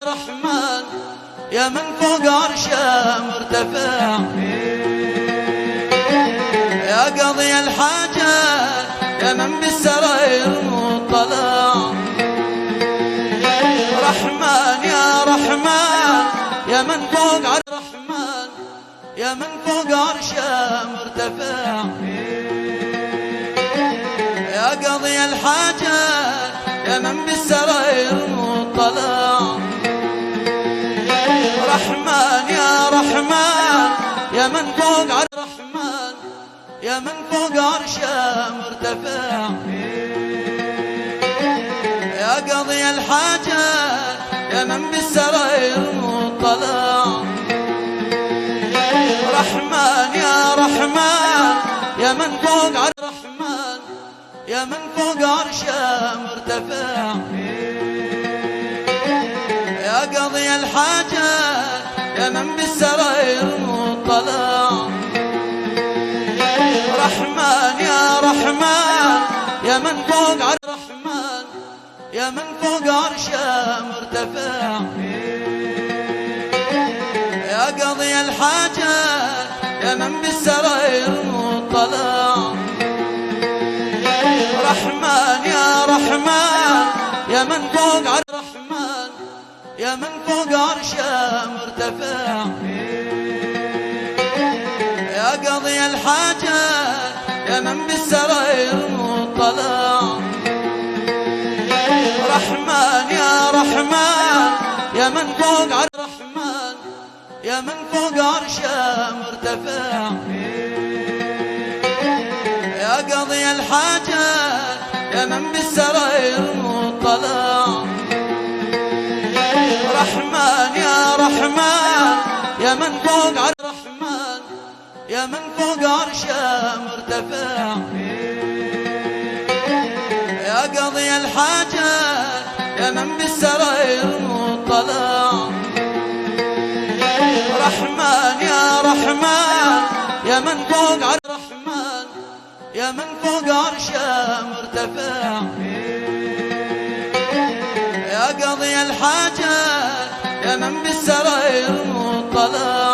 الرحمن يا من فوق عرشه مرتفع، يا قاضي الحاجات يا من بالسراير مطلع. رحمن يا رحمن يا من فوق الرحمن يا من فوق عرشه مرتفع، يا قاضي الحاجات يا من بالسراير مطلع. رحمن يا رحمن يا من فوق الرحمن يا من فوق عرشه مرتفع، يا قاضي الحاجات يا من بالسراير مطلع. رحمن يا رحمن يا من فوق الرحمن يا من فوق عرشه مرتفع، يا قاضي الحاجات يا من بالسراير مطلع. رحمن يا رحمن يا من فوق الرحمن يا من فوق عرشه مرتفع، يا قاضي الحاجات يا من بالسراير مطلع. رحمن يا رحمن يا من فوق الرحمن يا من فوق عرشه مرتفع، يا قاضي الحاجات يا من بالسراير مطلع. رحمن يا رحمن يا من فوق الرحمن يا من فوق عرشه مرتفع، يا قاضي الحاجات يا من بالسراير مطلع. رحمن يا رحمن يا من فوق الرحمن يا من فوق عرشه مرتفع، يا قاضي الحاجات يا من بالسراير مطلع. رحمن يا رحمن يا من فوق الرحمن يا من فوق عرشه مرتفع، يا قاضي الحاجات يا من بالسراير مطلع.